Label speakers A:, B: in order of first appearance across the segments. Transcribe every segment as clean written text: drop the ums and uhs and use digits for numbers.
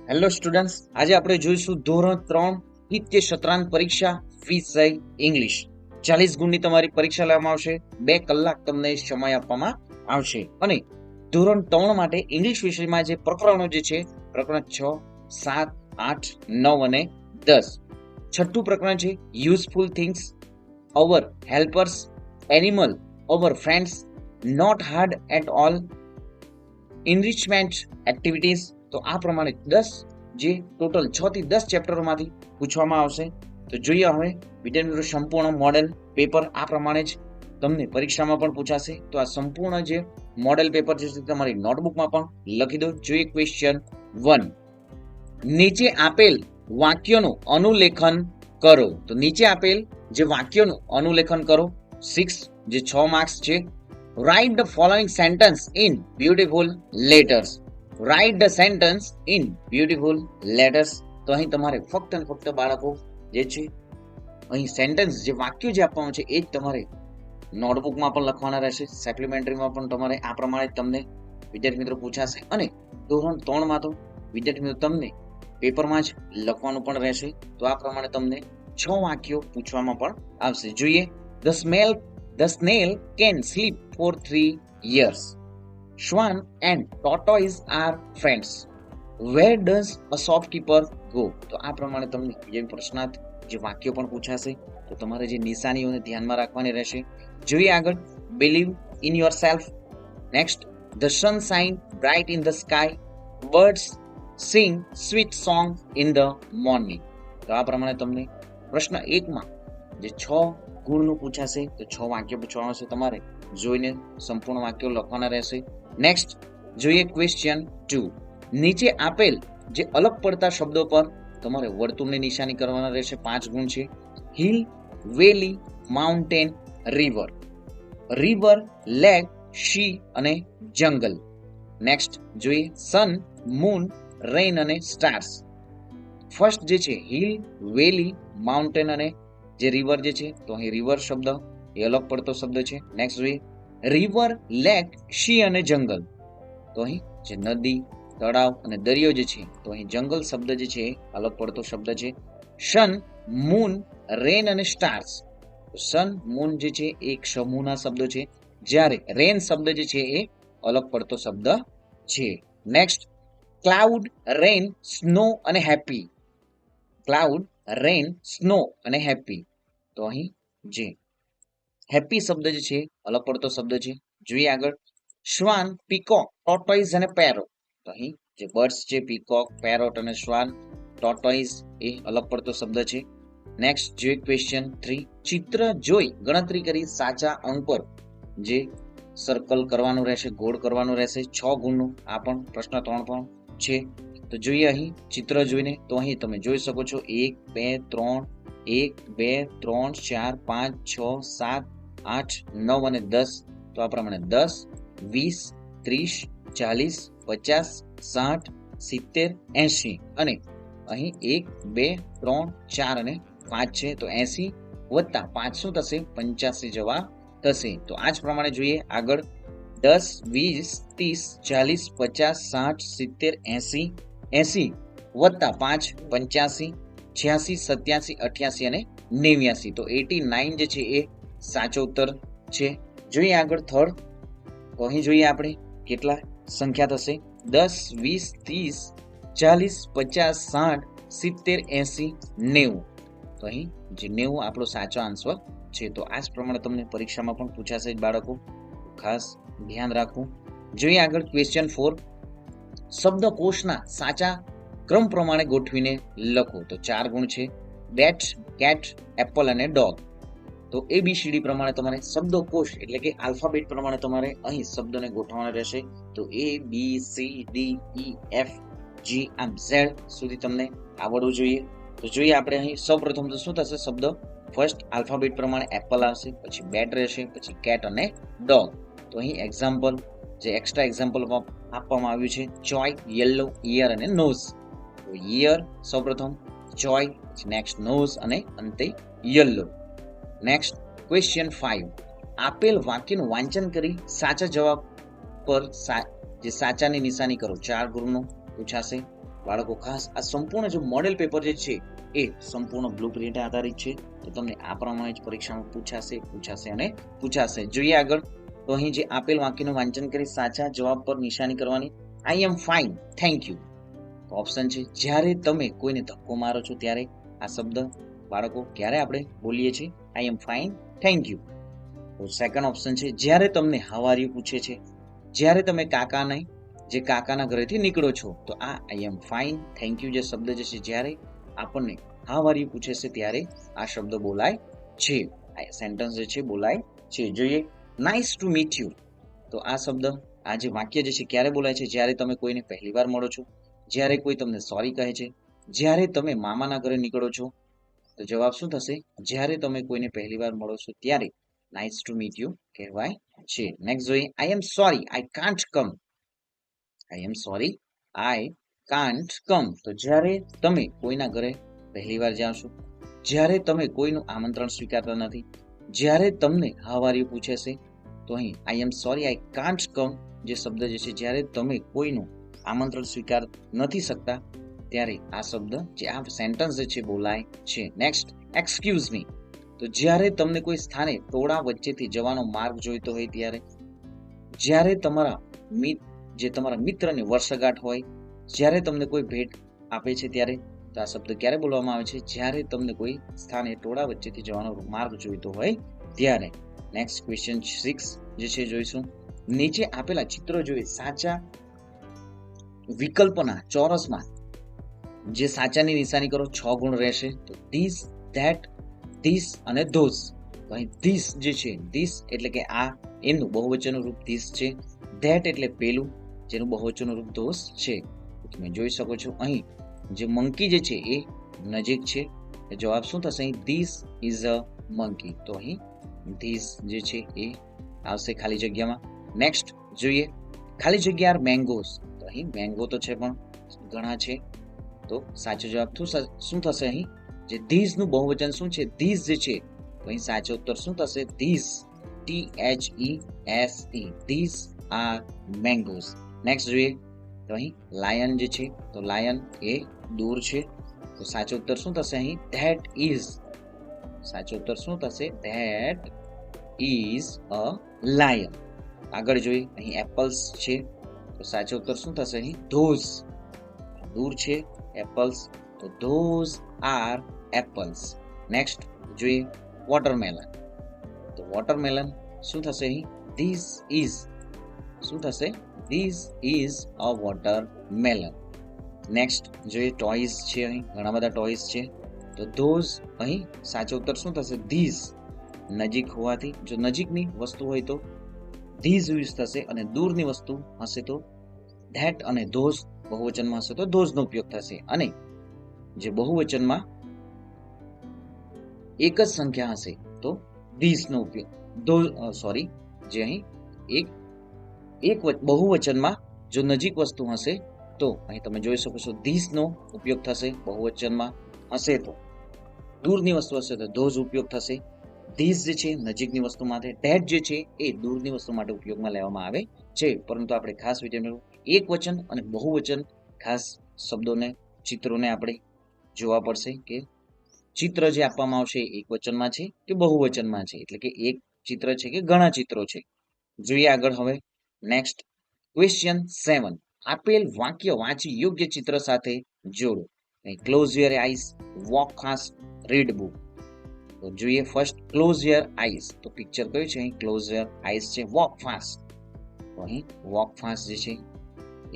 A: Hello students, આજે આપણે જોઈશું ધોરણ 3 નિત્ય સત્રાંત પરીક્ષા વિષય ઇંગ્લિશ. 40 ગુણની તમારી પરીક્ષા લેવામાં આવશે. 2 કલાક તમને સમય આપવામાં આવશે અને ધોરણ 3 માટે ઇંગ્લિશ વિષયમાં જે પ્રકરણો જે છે, પ્રકરણ 6, 7, 8, 9 અને 10. છઠ્ઠું પ્રકરણ છે useful things, our helpers, animal, our friends, not hard at all, enrichment activities. તો આ પ્રમાણે 10 જે ટોટલ 6 થી 10 ચેપ્ટરોમાંથી પૂછવામાં આવશે. તો જોઈએ હવે વિદ્યાર્થી સંપૂર્ણ મોડેલ પેપર આ પ્રમાણે જ તમને પરીક્ષામાં પણ પૂછાશે. તો આ સંપૂર્ણ જે મોડેલ પેપર છે તમારી નોટબુકમાં પણ લખી દો. જોઈએ ક્વેશ્ચન 1. નીચે આપેલ વાક્યોનું અનુલેખન કરો. તો નીચે આપેલ જે વાક્યોનું અનુલેખન કરો. 6 જે 6 માર્ક્સ છે. Write the following sentence in beautiful letters. Write the sentence in beautiful letters. તો અહીં તમારે ફક્ત અને ફક્ત બાળકો જે છે અહીં સેન્ટેન્સ જે વાક્યો જે આપવાનું છે એ જ તમારે નોટબુકમાં પણ લખવાના રહેશે. સપ્લિમેન્ટરીમાં પણ તમારે આ પ્રમાણે તમને વિદ્યાર્થી મિત્રો પૂછાશે અને ધોરણ 3 માં તો વિદ્યાર્થી મિત્રો તમને પેપરમાં જ લખવાનું પણ રહેશે. તો આ પ્રમાણે તમને 6 વાક્યો પૂછવામાં પણ આવશે. જોઈએ The snail can sleep for 3 years. Swan and tortoise are friends. Where does a shopkeeper go? તો આ પ્રમાણે તમને બીજા પ્રશ્નાર્થ જે વાક્યો પણ પૂછાશે. તો તમારે જે નિશાનીઓને ધ્યાનમાં રાખવાની રહેશે. જોઈએ આગળ. Believe in yourself. Next, the sun shines bright in the sky. Birds sing sweet song in the morning. તો આ પ્રમાણે તમને પ્રશ્ન 1 માં જે 6 ગુણનું પૂછાશે તો 6 વાક્યો પૂછવાના છે. તમારે જોઈને સંપૂર્ણ વાક્યો લખવાના રહેશે. નેક્સ્ટ જોઈએ ક્વેશ્ચન 2. નીચે આપેલ જે અલગ પડતા શબ્દો પર તમારે વર્તુળની નિશાની કરવાના રહેશે. 5 ગુણ છે. હિલ, વેલી, માઉન્ટેન, રિવર. રિવર, લેક, શી અને જંગલ. નેક્સ્ટ જોઈએ સન, મૂન, રેઇન અને સ્ટાર્સ. ફર્સ્ટ જે છે હિલ, વેલી, માઉન્ટેન અને જે રિવર જે છે તો અહીં રિવર શબ્દ એ અલગ પડતો શબ્દ છે. નેક્સ્ટ જોઈએ રિવર, લેક, શી અને જંગલ. તો અહીં જે નદી, તળાવ અને દરિયો જે છે તો અહીં જંગલ શબ્દ જે છે એ અલગ પડતો શબ્દ છે. સન, મૂન, રેન અને સ્ટાર્સ. સન, મૂન જે છે એ એક સમૂહના શબ્દો છે, જ્યારે રેન શબ્દ જે છે એ અલગ પડતો શબ્દ છે. નેક્સ્ટ ક્લાઉડ, રેન, સ્નો અને હેપી. ક્લાઉડ, રેન, સ્નો અને હેપી. તો અહીં જે હેપી શબ્દ જે છે અલગ પડતો શબ્દ છે. જોઈએ આગળ. શ્વાન, પીકોક, ટોર્ટોઇઝ અને પેરોટ. તો અહીં જે બર્ડ્સ છે પીકોક, પેરોટ અને શ્વાન, ટોર્ટોઇઝ એ અલગ પડતો શબ્દ છે. નેક્સ્ટ જોઈએ ક્વેશ્ચન 3. ચિત્ર જોઈ ગણતરી કરી સાચા અંક પર જે સર્કલ કરવાનું રહેશે, ગોળ કરવાનું રહેશે. 6 ગુણનું આ પણ પ્રશ્ન 3 પણ છે. તો જોઈએ અહીં ચિત્ર જોઈને તો અહીં તમે જોઈ શકો છો 1, 2, 3, 1, 2, 3, 4, 5, 6, 7, 8, 9 અને 10. તો આ પ્રમાણે 10, 20, 30, 40, 50, 60, 70, 80 અને અહીં 1, 2, 3, 4 અને 5 છે. તો 80 વત્તા 500 થશે 85 જવાબ થશે. તો આ જ પ્રમાણે જોઈએ આગળ. 10, 20, 30, 40, 50, 60, 70, 80 વત્તા 5 85, 86, 87, 88 અને 89. તો 89 જે છે એ સાચો ઉત્તર છે. જોઈએ આગળ થર્ડ. તો અહીં જોઈએ આપણે કેટલા સંખ્યા થશે. 10, 20, 30, 40, 50, 60, 70, 80, 90. તો અહીં જે 90 આપણો સાચો આન્સર છે. તો આ જ પ્રમાણે તમને પરીક્ષામાં પણ પૂછાશે જ બાળકો, ખાસ ધ્યાન રાખવું. જોઈએ આગળ ક્વેશ્ચન 4. શબ્દકોશના સાચા ક્રમ પ્રમાણે ગોઠવીને લખો. તો 4 ગુણ છે. બેટ, કેટ, એપલ અને ડોગ. તો ABCD પ્રમાણે તમારે શબ્દકોશ એટલે કે આલ્ફાબેટ પ્રમાણે તમારે અહીં શબ્દને ગોઠવવાના રહેશે. તો ABCDEFG આમ Z સુધી તમને આવડવું જોઈએ. તો જોઈએ આપણે અહીં સૌપ્રથમ તો શું થશે શબ્દ ફર્સ્ટ આલ્ફાબેટ પ્રમાણે એપલ આવશે, પછી બેટ રહેશે, પછી કેટ અને ડોગ. તો અહીં એક્ઝામ્પલ જે એક્સ્ટ્રા એક્ઝામ્પલ આપવામાં આવ્યું છે ચોય, યલો, ઇયર અને નોઝ. તો ઇયર સૌપ્રથમ, ચોય, નેક્સ્ટ નોઝ અને અંતે યલો. Next question 5. આપેલ વાક્યનું વાંચન કરી સાચા જવાબ પર જે સાચાની નિશાની કરો. 4 ગુણનું પૂછાશે. બાળકો ખાસ આ સંપૂર્ણ જે મોડેલ પેપર જે છે એ સંપૂર્ણ બ્લુપ્રિન્ટ આધારિત છે, તો તમને આ પ્રમાણે જ પરીક્ષામાં પૂછાશે અને પૂછાશે. જોઈએ આગળ. તો અહીં જે આપેલ વાક્યનું વાંચન કરી સાચા જવાબ પર નિશાની કરવાની. આઈ એમ ફાઇન, થેન્ક યુ. તો ઓપ્શન છે જ્યારે તમે કોઈને ધક્કો મારો છો ત્યારે આ શબ્દ બાળકો ક્યારે આપણે બોલીએ છીએ? આઈ એમ ફાઇન, થેન્ક યુ. તો સેકન્ડ ઓપ્શન છે જ્યારે તમને હાઉ આર યુ પૂછે છે, જ્યારે તમે કાકાના ઘરેથી નીકળો છો, તો આ આઈ એમ ફાઇન, થેન્ક યુ જે શબ્દ જે છે જ્યારે આપણને હાઉ આર યુ પૂછે છે ત્યારે આ શબ્દ બોલાય છે, આ સેન્ટેન્સ જે છે બોલાય છે. જોઈએ નાઇસ ટુ મીટ યુ. તો આ શબ્દ, આ જે વાક્ય જે છે ક્યારે બોલાય છે? જ્યારે તમે કોઈને પહેલી વાર મળો છો, જ્યારે કોઈ તમને સોરી કહે છે, જ્યારે તમે મામાના ઘરે નીકળો છો. તો જવાબ શું થશે? જ્યારે તમે કોઈને પહેલી વાર મળો છો ત્યારે નાઇસ ટુ મીટ યુ કહેવાય છે. નેક્સ્ટ જોઈએ. I am sorry I can't come. I am sorry I can't come. તો જ્યારે તમે કોઈના ઘરે પહેલી વાર જાઓ છો, જ્યારે તમે કોઈનું આમંત્રણ સ્વીકારતા નથી, જ્યારે તમને હાઉ આર યુ પૂછે છે, તો અહીં આઈ એમ સોરી આઈ કાન્ટ કમ જે શબ્દ જે છે જ્યારે તમે કોઈનું આમંત્રણ સ્વીકાર નથી શકતા ત્યારે આ શબ્દ જે આ સેન્ટેન્સ જે છે બોલાય છે. Next excuse me. તો જ્યારે તમને કોઈ સ્થાને ટોળા વચ્ચેથી જવાનો માર્ગ જોઈતો હોય ત્યારે, જ્યારે તમારા મિત્રની વર્ષગાંઠ હોય, જ્યારે તમને કોઈ ભેટ આપે છે ત્યારે, તો આ શબ્દ ક્યારે બોલવામાં આવે છે? જ્યારે તમને કોઈ સ્થાને ટોળા વચ્ચેથી જવાનો માર્ગ જોઈતો હોય ત્યારે. નેક્સ્ટ ક્વેશ્ચન 6 જે છે જોઈશું. નીચે આપેલા ચિત્રો જોઈ સાચા વિકલ્પના ચોરસમાં જે સાચાની નિશાની કરો 6 ગુણ રહેશે. તો ધીસ, ધેટ, ધીસ અને ધોઝ. તો અહીં ધીસ જે છે, ધીસ એટલે કે આ, એનું બહુવચનનું રૂપ ધીસ છે. ધેટ એટલે પેલું, જેનું બહુવચનનું રૂપ ધોઝ છે. તમે જોઈ શકો છો અહીં જે મંકી જે છે એ નજીક છે. જવાબ શું થશે? અહીં ધીસ ઇઝ અ મંકી. તો અહીં ધીસ જે છે એ આવશે ખાલી જગ્યામાં. નેક્સ્ટ જોઈએ. ખાલી જગ્યા આર મેંગોઝ. તો અહીં મેંગો તો છે પણ ઘણા છે, તો સાચો જવાબ શું થશે? અહીં જે ધીસ નું બહુવચન શું છે? ધીસ જે છે. તો અહીં સાચો ઉત્તર શું થશે? This, THESE, these are mangoes. Next જોઈએ. તો અહીં લાયન જે છે, તો લાયન એ દૂર છે, તો સાચો ઉત્તર શું થશે? અહીં ધેટ ઇઝ. સાચો ઉત્તર શું થશે? That is a lion. આગળ જોઈએ. અહીં એપલ્સ છે, તો સાચો ઉત્તર શું થશે? અહીં ધોઝ. દૂર છે એપલ્સ, તો ધોઝ આર એપલ્સ. નેક્સ્ટ જોઈએ. વોટરમેલન. તો વોટરમેલન શું થશે? અહીં ધીસ ઇઝ. શું થશે? This is a watermelon. Next જોઈએ. ટોયઝ છે, અહીં ઘણા બધા ટોયઝ છે, તો ધોઝ. અહીં સાચો ઉત્તર શું થશે? ધીસ. નજીક હોવાથી, જો નજીકની વસ્તુ હોય તો ધીસ યુઝ થશે, અને દૂરની વસ્તુ હશે તો ધેટ, અને ધોઝ બહુવચનમાં હશે તો ધોઝનો ઉપયોગ થશે. અને જે બહુવચનમાં એક જ સંખ્યા હશે તો ધીસનો ઉપયોગ. જે અહીં એક બહુવચનમાં જો નજીક વસ્તુ હશે તો અહીં તમે જોઈ શકો છો ધીસનો ઉપયોગ થશે. બહુવચનમાં હશે તો, દૂરની વસ્તુ હશે તો ધોઝ ઉપયોગ થશે. ધીસ જે છે નજીકની વસ્તુ માટે, ધેટ જે છે એ દૂરની વસ્તુ માટે ઉપયોગમાં લેવામાં આવે છે. પરંતુ આપણે ખાસ વિચારવું, એક વચન અને બહુવચન ખાસ શબ્દોને, ચિત્રોને આપણે જોવા પડશે કે ચિત્ર જે આપવામાં આવશે એક વચનમાં છે કે બહુવચનમાં છે, એટલે કે એક ચિત્ર છે કે ઘણા ચિત્રો છે. જોઈએ આગળ હવે. Next question 7. આપેલ વાક્ય વાંચી યોગ્ય ચિત્ર સાથે જોડો. Close your eyes, walk fast, read book. તો જોઈએ ફર્સ્ટ ક્લોઝ યોર આઈઝ. તો પિક્ચર કયું છે? અહીં ક્લોઝ યોર આઈઝ છે. વોક ફાસ્ટ, તો અહીં વોક ફાસ્ટ જે છે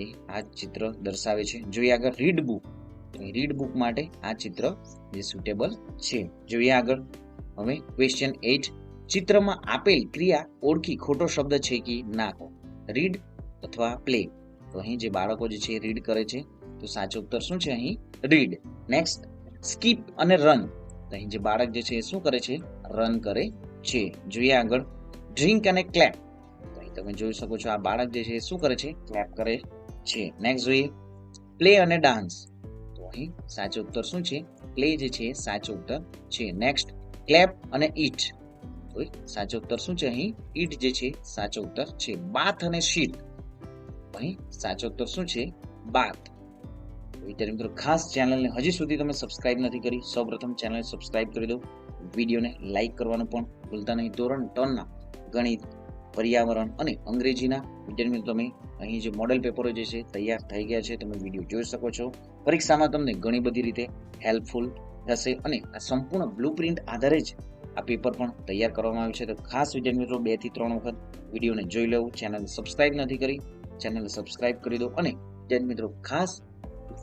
A: એ આ ચિત્ર દર્શાવે છે. જોઈએ આગળ. રીડ બુક, તો રીડ બુક માટે આ ચિત્ર જે સુટેબલ છે. જોઈએ આગળ હવે. ક્વેશ્ચન 8. ચિત્રમાં આપેલ ક્રિયા ઓળખી ખોટો શબ્દ છે કે ના કહો. રીડ અથવા પ્લે. તો અહીં જે બાળકો જે છે રીડ કરે છે, તો સાચો ઉત્તર શું છે? અહીં રીડ. નેક્સ્ટ સ્કીપ અને રન. તો અહીં જે બાળક જે છે એ શું કરે છે? રન કરે છે. જોઈએ આગળ. ડ્રિંક અને ક્લેપ. તો અહીં તમે જોઈ શકો છો આ બાળક જે છે એ શું કરે છે? ક્લેપ કરે છે. નેક્સ્ટ જોઈએ. પ્લે અને ડાન્સ. તો અહીં સાચો ઉત્તર શું છે? પ્લે જે છે સાચો ઉત્તર છે. નેક્સ્ટ ક્લેપ અને ઈટ. તો સાચો ઉત્તર શું છે? અહીં ઈટ જે છે સાચો ઉત્તર છે. બાથ અને શીટ. અહીં સાચો ઉત્તર શું છે? બાથ. વિદ્યાર્થી મિત્રો ખાસ ચેનલને હજી સુધી તમે સબસ્ક્રાઇબ નથી કરી, સૌપ્રથમ ચેનલને સબસ્ક્રાઇબ કરી દો. વિડીયોને લાઇક કરવાનું પણ ભૂલતા નહીં. ધોરણ 3ના ગણિત, પર્યાવરણ અને અંગ્રેજીના વિદ્યાર્થી મિત્રો તમે અહીં જે મોડેલ પેપરો જે છે તૈયાર થઈ ગયા છે, તમે વિડીયો જોઈ શકો છો. પરીક્ષામાં તમને ઘણી બધી રીતે હેલ્પફુલ થશે અને આ સંપૂર્ણ બ્લુ પ્રિન્ટ આધારે જ આ પેપર પણ તૈયાર કરવામાં આવ્યું છે. તો ખાસ વિદ્યાર્થી મિત્રો 2 થી 3 વખત વિડીયોને જોઈ લેવું. ચેનલ સબસ્ક્રાઇબ નથી કરી, ચેનલને સબસ્ક્રાઇબ કરી દો અને વિદ્યાર્થી મિત્રો ખાસ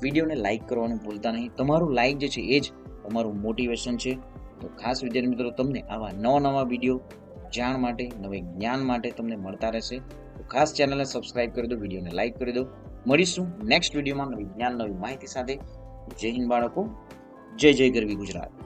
A: વિડીયોને લાઇક કરવાનું ભૂલતા નહીં. તમારું લાઇક જે છે એ જ તમારું મોટિવેશન છે. તો ખાસ વિદ્યાર્થી મિત્રો તમને આવા નવા વિડીયો જાણ માટે, નવે જ્ઞાન માટે તમને મળતા રહેશે. તો ખાસ ચેનલને સબસ્ક્રાઇબ કરી દો, વિડીયોને લાઇક કરી દો. મળીશું નેક્સ્ટ વિડીયોમાં નવી જ્ઞાન, નવી માહિતી સાથે. જય હિન્દ બાળકો, જય જય ગરવી ગુજરાત.